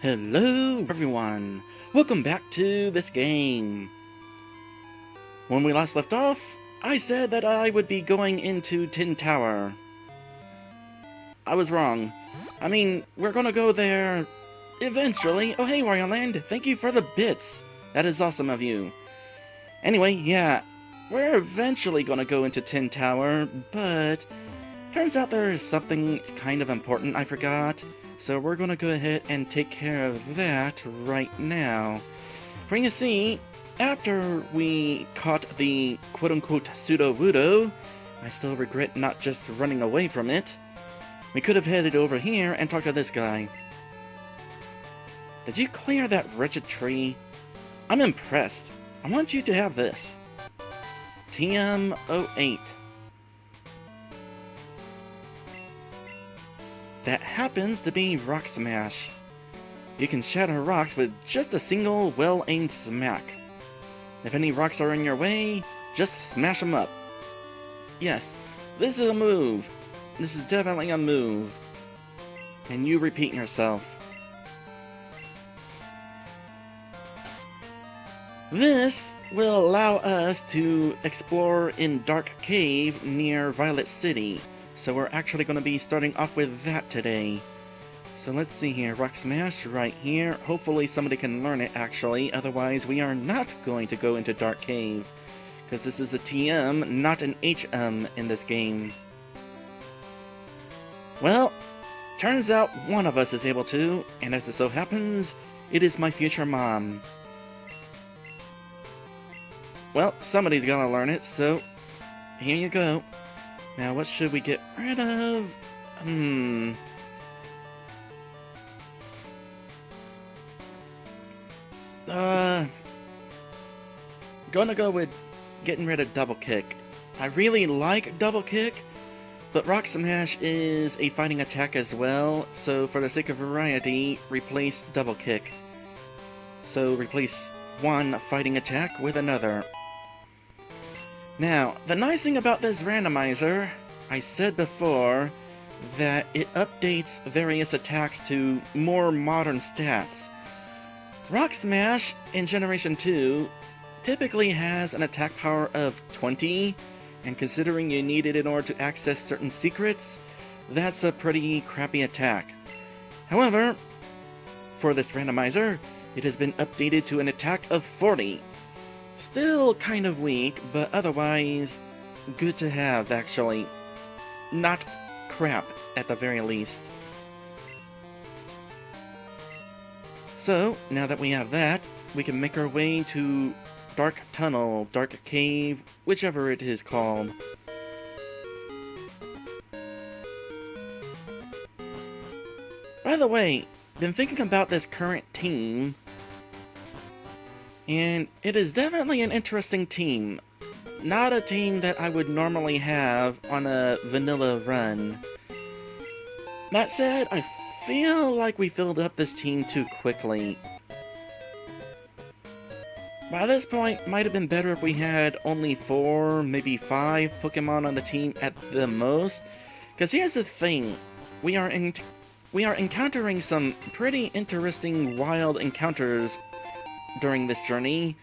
Hello everyone! Welcome back to this game. When we last left off, I said that I would be going into Tin Tower. I was wrong. I mean, we're gonna go there eventually. Oh hey Wario Land, thank you for the bits. That is awesome of you. Anyway, yeah, we're eventually gonna go into Tin Tower, but turns out there is something kind of important I forgot. So we're gonna go ahead and take care of that right now. For you see, after we caught the quote-unquote pseudo-wudo, I still regret not just running away from it. We could have headed over here and talked to this guy. Did you clear that wretched tree? I'm impressed. I want you to have this. TM08. That happens to be Rock Smash. You can shatter rocks with just a single well-aimed smack. If any rocks are in your way, just smash them up. Yes, this is a move. This is definitely a move. And you repeat yourself. This will allow us to explore in Dark Cave near Violet City. So we're actually going to be starting off with that today. So let's see here, Rock Smash right here. Hopefully somebody can learn it actually, otherwise we are not going to go into Dark Cave. Because this is a TM, not an HM in this game. Well, turns out one of us is able to, and as it so happens, it is my future mom. Well, somebody's gotta learn it, so here you go. Now, what should we get rid of? Gonna go with getting rid of Double Kick. I really like Double Kick, but Rock Smash is a fighting attack as well, so for the sake of variety, replace Double Kick. So replace one fighting attack with another. Now, the nice thing about this randomizer, I said before, that it updates various attacks to more modern stats. Rock Smash in Generation 2 typically has an attack power of 20, and considering you need it in order to access certain secrets, that's a pretty crappy attack. However, for this randomizer, it has been updated to an attack of 40. Still kind of weak, but otherwise good to have, actually. Not crap, at the very least. So, now that we have that, we can make our way to Dark Tunnel, Dark Cave, whichever it is called. By the way, been thinking about this current team, and it is definitely an interesting team. Not a team that I would normally have on a vanilla run. That said, I feel like we filled up this team too quickly. By this point, might have been better if we had only 4, maybe 5 Pokemon on the team at the most. Because here's the thing, we are encountering some pretty interesting wild encounters during this journey.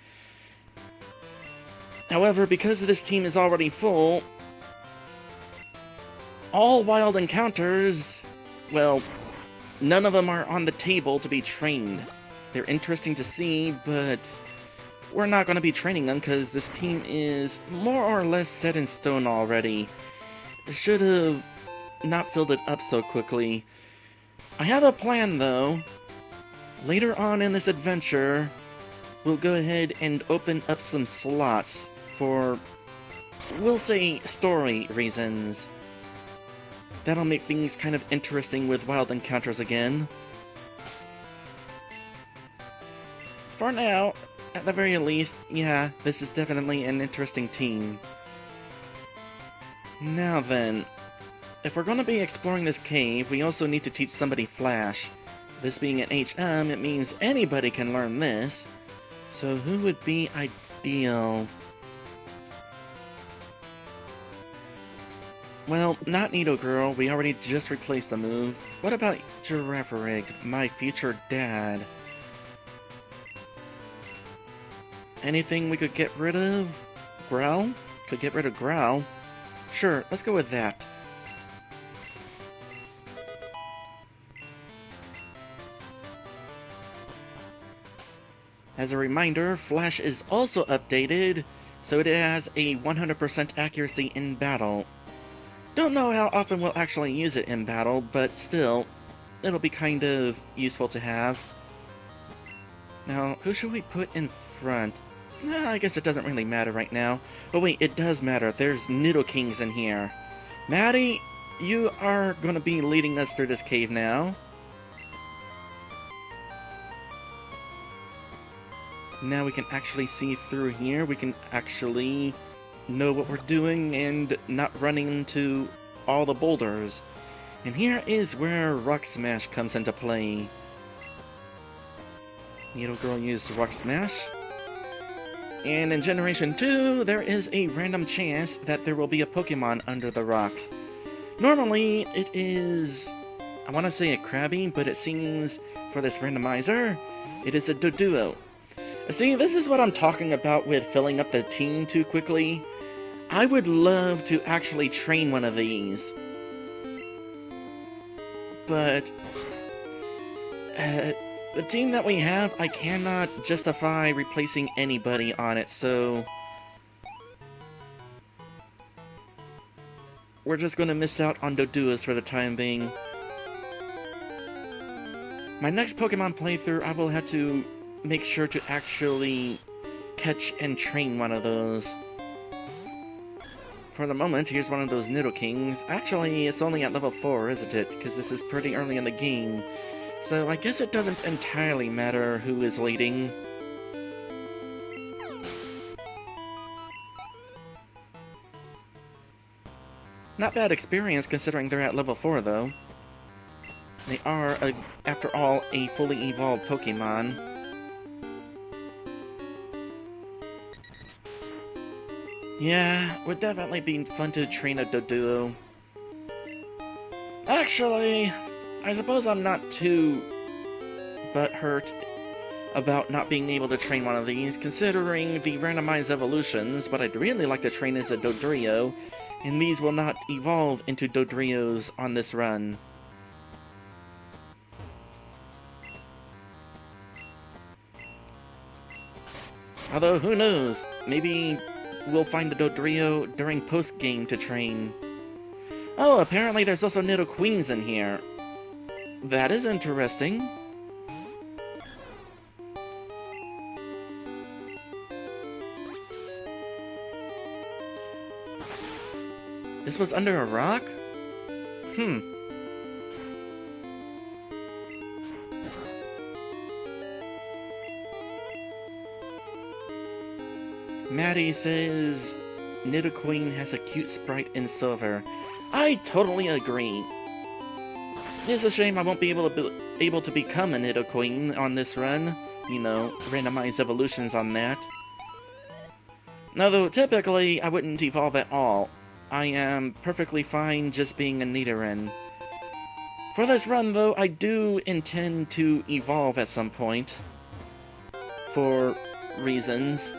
However, because this team is already full, all wild encounters, well, none of them are on the table to be trained. They're interesting to see, but we're not going to be training them because this team is more or less set in stone already. I should have not filled it up so quickly. I have a plan though. Later on in this adventure, we'll go ahead and open up some slots for, we'll say, story reasons. That'll make things kind of interesting with wild encounters again. For now, at the very least, yeah, this is definitely an interesting team. Now then, if we're going to be exploring this cave, we also need to teach somebody Flash. This being an HM, it means anybody can learn this. So who would be ideal? Well, not Needle Girl, we already just replaced the move. What about Giraffarig, my future dad? Anything we could get rid of? Growl? Could get rid of Growl? Sure, let's go with that. As a reminder, Flash is also updated, so it has a 100% accuracy in battle. Don't know how often we'll actually use it in battle, but still, it'll be kind of useful to have. Now, who should we put in front? I guess it doesn't really matter right now. But wait, it does matter. There's Nidokings in here. Maddie, you are going to be leading us through this cave now. Now we can actually see through here. We can actually know what we're doing and not running into all the boulders. And here is where Rock Smash comes into play. Needle Girl used Rock Smash. And in Generation 2, there is a random chance that there will be a Pokemon under the rocks. Normally, it is, I want to say a Krabby, but it seems for this randomizer, it is a Doduo. See, this is what I'm talking about with filling up the team too quickly. I would love to actually train one of these. But the team that we have, I cannot justify replacing anybody on it, so we're just going to miss out on Doduos for the time being. My next Pokemon playthrough, I will have to make sure to actually catch and train one of those. For the moment, here's one of those Nidokings. Actually, it's only at level 4, isn't it? Because this is pretty early in the game. So I guess it doesn't entirely matter who is leading. Not bad experience considering they're at level 4, though. They are, after all, a fully evolved Pokemon. Yeah, would definitely be fun to train a Doduo. Actually, I suppose I'm not too butthurt about not being able to train one of these, considering the randomized evolutions. What I'd really like to train is a Dodrio, and these will not evolve into Dodrios on this run. Although, who knows? Maybe we'll find a Dodrio during post-game to train. Oh, apparently there's also Nidoqueens in here. That is interesting. This was under a rock? Maddie says Nidoqueen has a cute sprite in silver. I totally agree. It's a shame I won't be able to become a Nidoqueen on this run. You know, randomized evolutions on that. Although typically I wouldn't evolve at all. I am perfectly fine just being a Nidoran. For this run though, I do intend to evolve at some point. For reasons.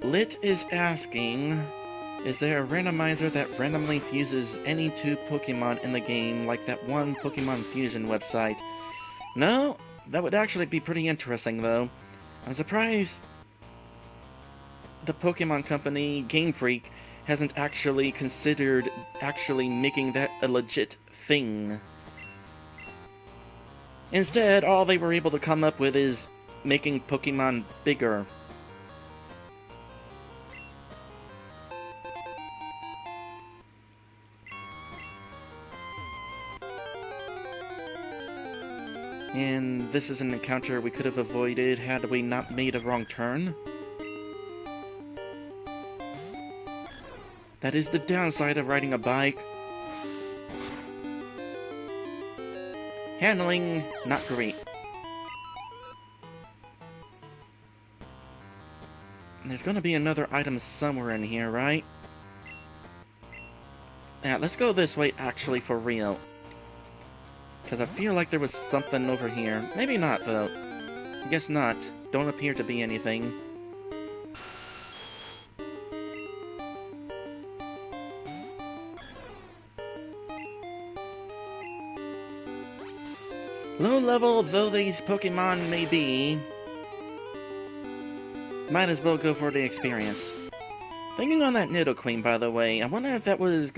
Lit is asking, is there a randomizer that randomly fuses any two Pokemon in the game, like that one Pokemon Fusion website? No? That would actually be pretty interesting, though. I'm surprised the Pokemon company, Game Freak, hasn't actually considered actually making that a legit thing. Instead, all they were able to come up with is making Pokemon bigger. And this is an encounter we could have avoided had we not made a wrong turn. That is the downside of riding a bike. Handling, not great. There's gonna be another item somewhere in here, right? Yeah, let's go this way, actually, for real. Because I feel like there was something over here. Maybe not, though. Guess not. Don't appear to be anything. Low level though these Pokemon may be, might as well go for the experience. Thinking on that Nidoqueen, by the way, I wonder if that was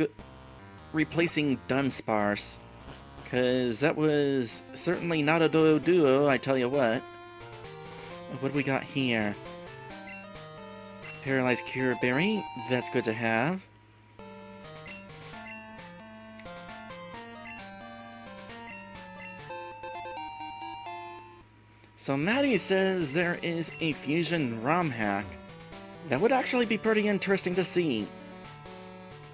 replacing Dunsparce. Because that was certainly not a duo, I tell you what. What do we got here? Paralyzed Cure Berry, that's good to have. So Maddie says there is a fusion ROM hack. That would actually be pretty interesting to see.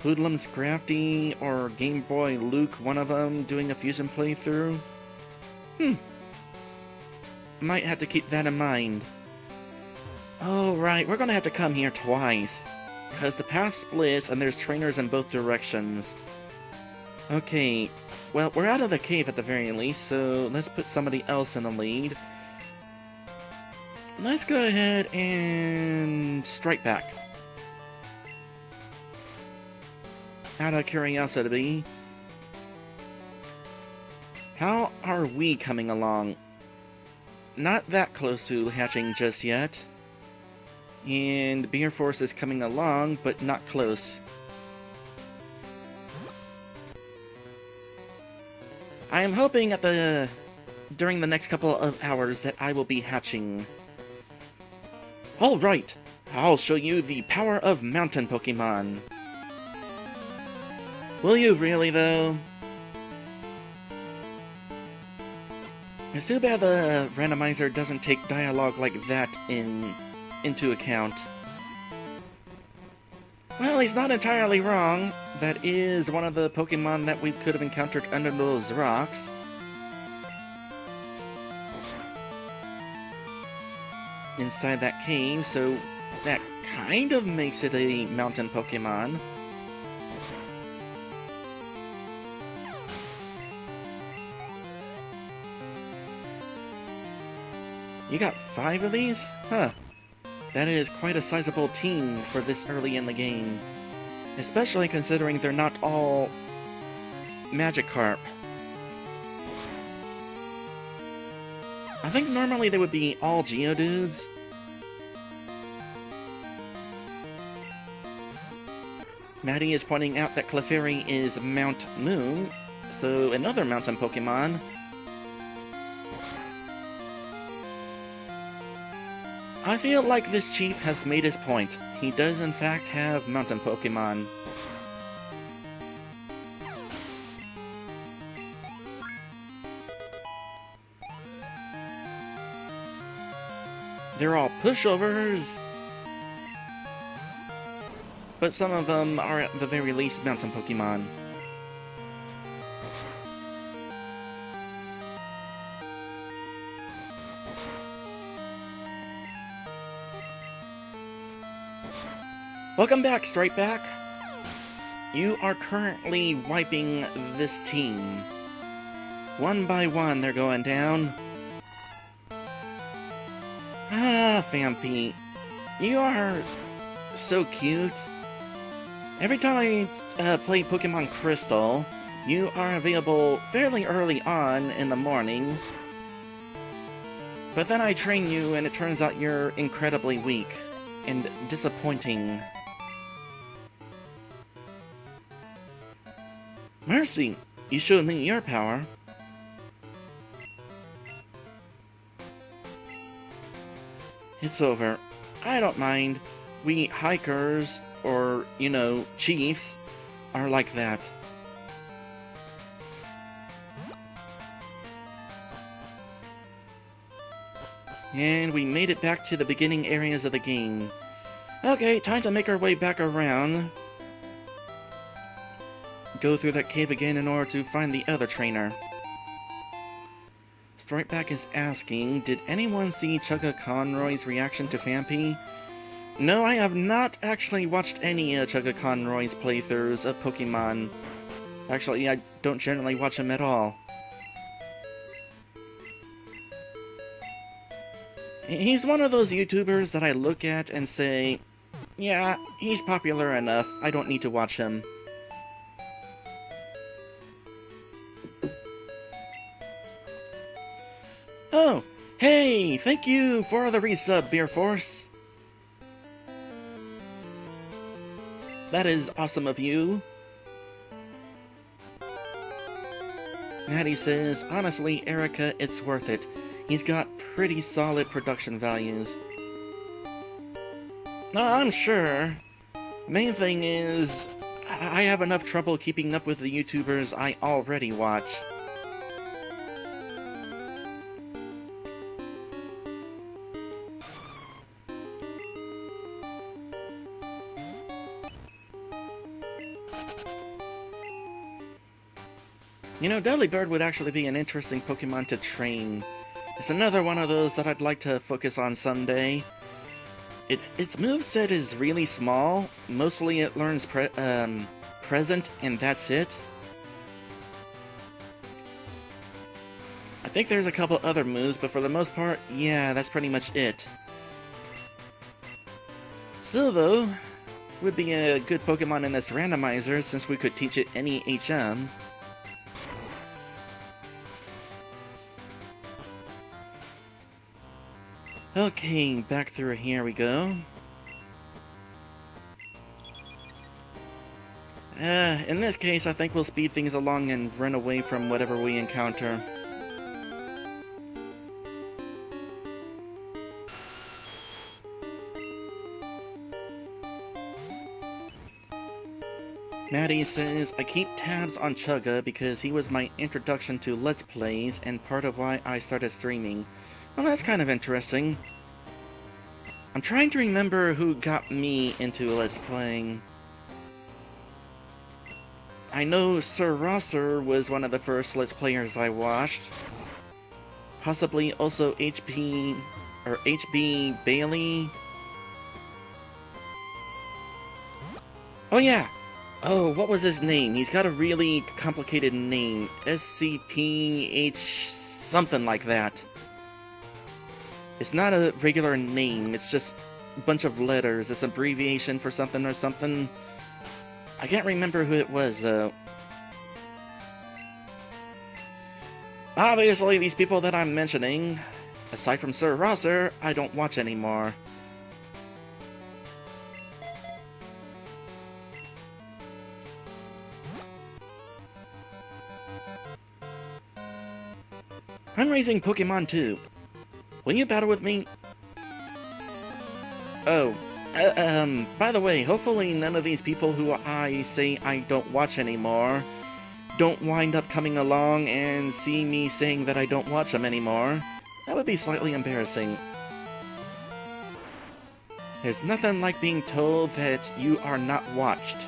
Hoodlum's Crafty or Game Boy Luke, one of them, doing a fusion playthrough? Might have to keep that in mind. Oh right, we're gonna have to come here twice. Because the path splits and there's trainers in both directions. Okay, well, we're out of the cave at the very least, so let's put somebody else in the lead. Let's go ahead and strike back. Out of curiosity, how are we coming along? Not that close to hatching just yet. And Beer Force is coming along, but not close. I am hoping during the next couple of hours that I will be hatching. Alright, I'll show you the power of mountain Pokemon. Will you really, though? It's too bad the randomizer doesn't take dialogue like that into account. Well, he's not entirely wrong. That is one of the Pokemon that we could have encountered under those rocks. Inside that cave, so that kind of makes it a mountain Pokemon. You got 5 of these? Huh. That is quite a sizable team for this early in the game. Especially considering they're not all Magikarp. I think normally they would be all Geodudes. Maddie is pointing out that Clefairy is Mount Moon, so another mountain Pokemon. I feel like this chief has made his point. He does in fact have mountain Pokemon. They're all pushovers, but some of them are at the very least mountain Pokemon. Welcome back, Strike Back. You are currently wiping this team. One by one, they're going down. Ah, Vampy. You are so cute. Every time I play Pokemon Crystal, you are available fairly early on in the morning. But then I train you and it turns out you're incredibly weak and disappointing. Mercy, you showed me your power. It's over. I don't mind. We hikers, or, you know, chiefs, are like that. And we made it back to the beginning areas of the game. Okay, time to make our way back around. Go through that cave again in order to find the other trainer. Strikeback is asking, did anyone see Chugga Conroy's reaction to Vampy? No, I have not actually watched any Chugga Conroy's playthroughs of Pokemon. Actually, I don't generally watch him at all. He's one of those YouTubers that I look at and say, yeah, he's popular enough, I don't need to watch him. Oh, hey, thank you for the resub, Beer Force. That is awesome of you. Maddie says, honestly, Erica, it's worth it. He's got pretty solid production values. I'm sure. Main thing is, I have enough trouble keeping up with the YouTubers I already watch. You know, Delibird would actually be an interesting Pokemon to train. It's another one of those that I'd like to focus on someday. Its moveset is really small. Mostly it learns Present, and that's it. I think there's a couple other moves, but for the most part, yeah, that's pretty much it. Still though, would be a good Pokemon in this randomizer since we could teach it any HM. Okay, back through here we go. In this case, I think we'll speed things along and run away from whatever we encounter. Maddie says, I keep tabs on Chugga because he was my introduction to Let's Plays and part of why I started streaming. Well, that's kind of interesting. I'm trying to remember who got me into Let's Playing. I know Sir Rosser was one of the first Let's Players I watched. Possibly also HB Bailey. Oh yeah! Oh, what was his name? He's got a really complicated name. SCPH something like that. It's not a regular name, it's just a bunch of letters. It's an abbreviation for something or something. I can't remember who it was, though. Obviously, these people that I'm mentioning, aside from Sir Rosser, I don't watch anymore. I'm raising Pokemon too. Will you battle with me? Oh, by the way, hopefully none of these people who I say I don't watch anymore don't wind up coming along and see me saying that I don't watch them anymore. That would be slightly embarrassing. There's nothing like being told that you are not watched.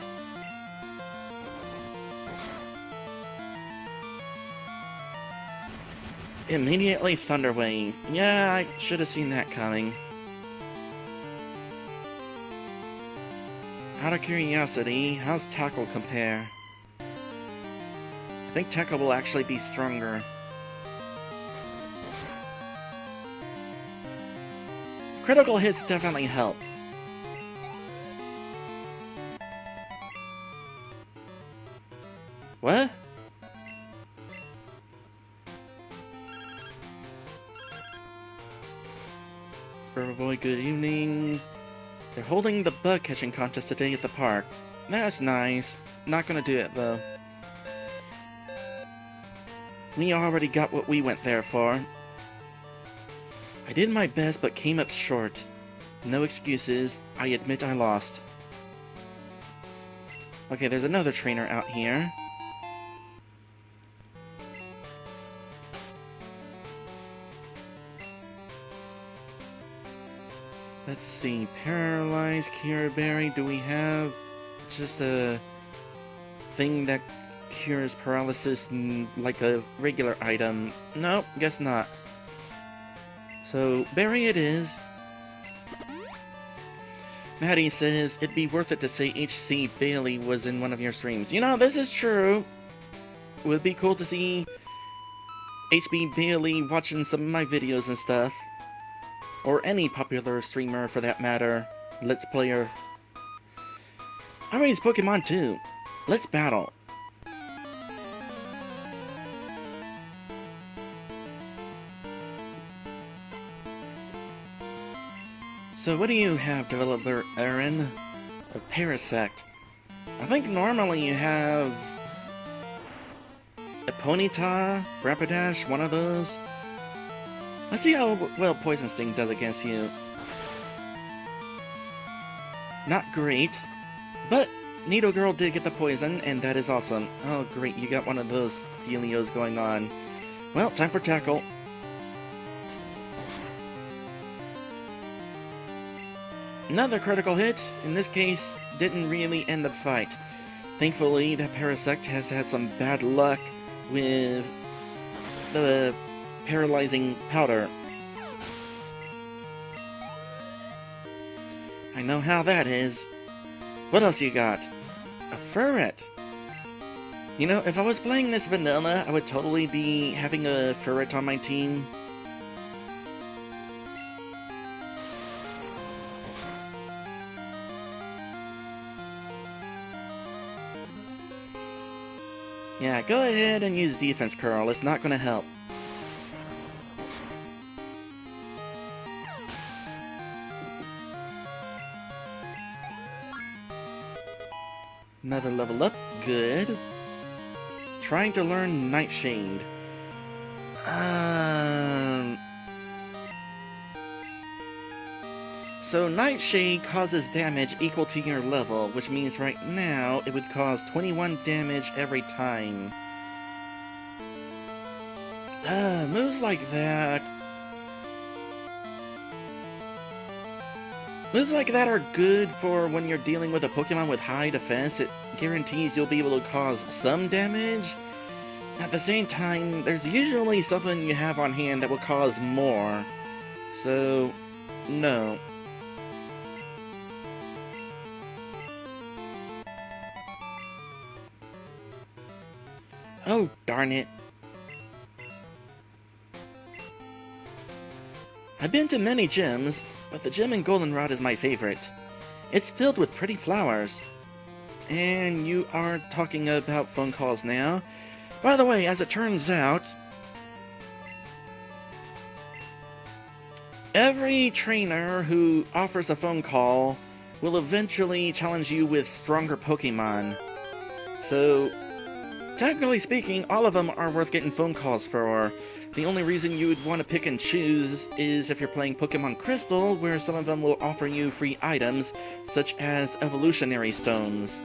Immediately Thunder Wave. Yeah, I should have seen that coming. Out of curiosity, how's Tackle compare? I think Tackle will actually be stronger. Critical hits definitely help. What? Boy, good evening. They're holding the bug catching contest today at the park. That's nice. Not gonna do it though. We already got what we went there for. I did my best but came up short. No excuses. I admit I lost. Okay, there's another trainer out here. Let's see, Paralyzed, Cure Berry, do we have just a thing that cures paralysis like a regular item? No, guess not. So, Berry it is. Maddie says it'd be worth it to say H.C. Bailey was in one of your streams. You know, this is true. It would be cool to see H.B. Bailey watching some of my videos and stuff. Or any popular streamer for that matter. Let's Player. I raise Pokemon too. Let's battle. So what do you have, developer Aaron? A Parasect. I think normally you have a Ponyta, Rapidash, one of those. Let's see how well Poison Sting does against you. Not great, but Needle Girl did get the poison, and that is awesome. Oh great, you got one of those dealios going on. Well, time for tackle. Another critical hit, in this case, didn't really end the fight. Thankfully, that Parasect has had some bad luck with the paralyzing powder. I know how that is. What else you got? A Furret. You know, if I was playing this vanilla, I would totally be having a Furret on my team. Yeah, go ahead and use Defense Curl, it's not gonna help. Another level up, good. Trying to learn Nightshade. So Nightshade causes damage equal to your level, which means right now it would cause 21 damage every time. Moves like that... Moves like that are good for when you're dealing with a Pokemon with high defense. It guarantees you'll be able to cause some damage. At the same time, there's usually something you have on hand that will cause more. So, no. Oh, darn it. I've been to many gyms, but the gym in Goldenrod is my favorite. It's filled with pretty flowers. And you are talking about phone calls now. By the way, as it turns out, every trainer who offers a phone call will eventually challenge you with stronger Pokemon. So, technically speaking, all of them are worth getting phone calls for. The only reason you would want to pick and choose is if you're playing Pokemon Crystal, where some of them will offer you free items, such as evolutionary stones.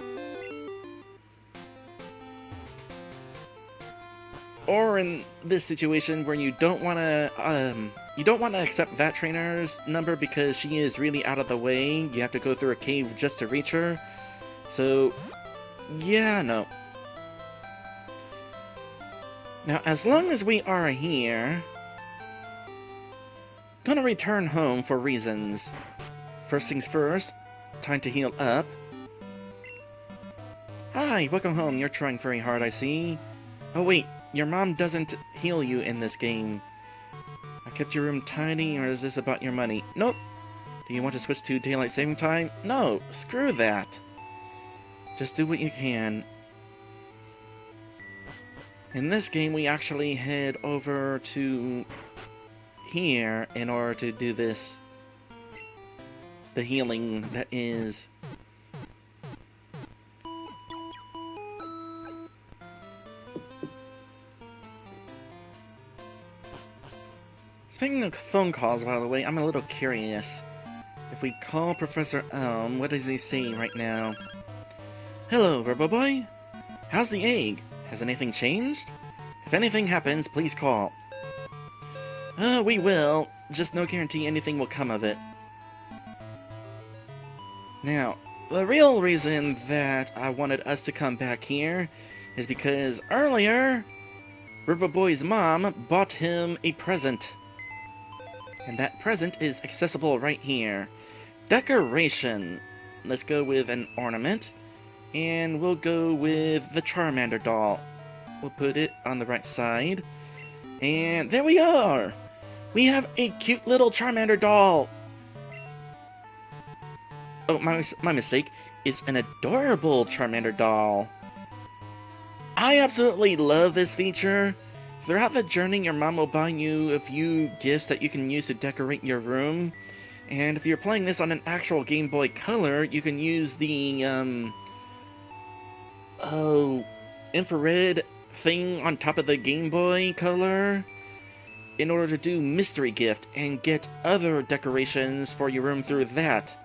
Or in this situation where you don't want to accept that trainer's number because she is really out of the way. You have to go through a cave just to reach her. So, yeah, no. Now, as long as we are here, gonna return home for reasons. First things first, time to heal up. Hi, welcome home. You're trying very hard, I see. Oh wait, your mom doesn't heal you in this game. I kept your room tidy, or is this about your money? Nope. Do you want to switch to daylight saving time? No, screw that. Just do what you can. In this game, we actually head over to here in order to do this. The healing that is. Speaking of phone calls, by the way, I'm a little curious. If we call Professor Elm, what does he say right now? Hello, Robo-Boy? How's the egg? Has anything changed? If anything happens, please call. We will. Just no guarantee anything will come of it. Now, the real reason that I wanted us to come back here is because earlier, Robo-Boy's mom bought him a present. And that present is accessible right here. Decoration. Let's go with an ornament. And we'll go with the Charmander doll. We'll put it on the right side. And there we are! We have a cute little Charmander doll! Oh, my mistake. It's an adorable Charmander doll. I absolutely love this feature. Throughout the journey, your mom will buy you a few gifts that you can use to decorate your room. And if you're playing this on an actual Game Boy Color, you can use the, infrared thing on top of the Game Boy Color in order to do Mystery Gift and get other decorations for your room through that.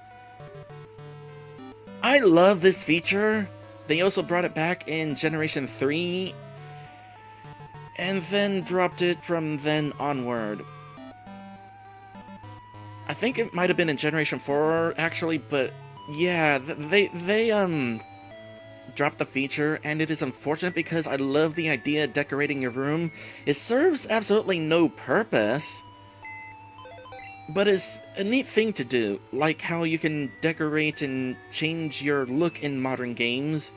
I love this feature. They also brought it back in Generation 3 and then dropped it from then onward. I think it might have been in Generation 4 actually, but yeah, they dropped the feature, and it is unfortunate because I love the idea of decorating your room. It serves absolutely no purpose, but it's a neat thing to do, like how you can decorate and change your look in modern games.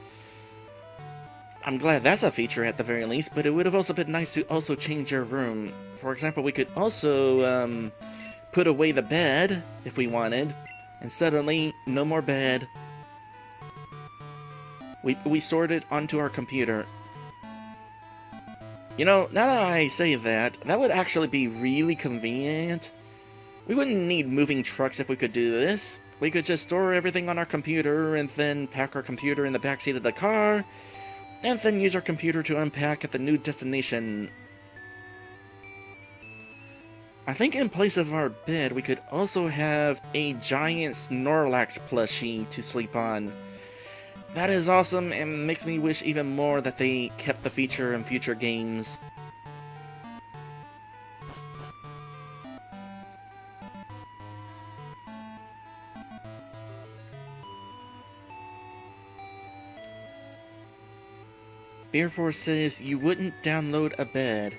I'm glad that's a feature at the very least, but it would have also been nice to also change your room. For example, we could also put away the bed if we wanted, and suddenly no more bed. We stored it onto our computer. You know, now that I say that, that would actually be really convenient. We wouldn't need moving trucks if we could do this. We could just store everything on our computer and then pack our computer in the backseat of the car, and then use our computer to unpack at the new destination. I think in place of our bed, we could also have a giant Snorlax plushie to sleep on. That is awesome and makes me wish even more that they kept the feature in future games. Beer Force says you wouldn't download a bed.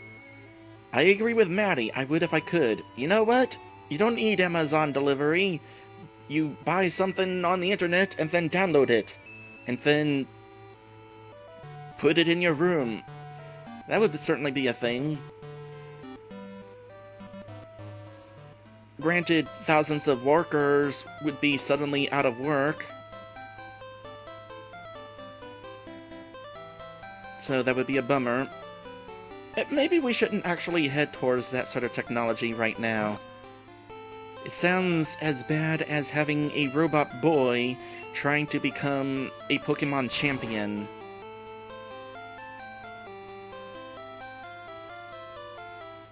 I agree with Maddie, I would if I could. You know what? You don't need Amazon delivery. You buy something on the internet and then download it. And then put it in your room. That would certainly be a thing. Granted, thousands of workers would be suddenly out of work. So that would be a bummer. Maybe we shouldn't actually head towards that sort of technology right now. It sounds as bad as having a robot boy trying to become a Pokemon champion.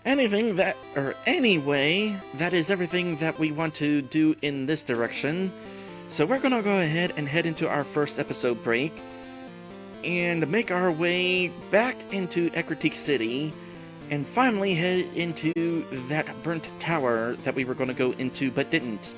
Anyway, that is everything that we want to do in this direction. So we're gonna go ahead and head into our first episode break and make our way back into Ecruteak City and finally head into that burnt tower that we were gonna go into but didn't.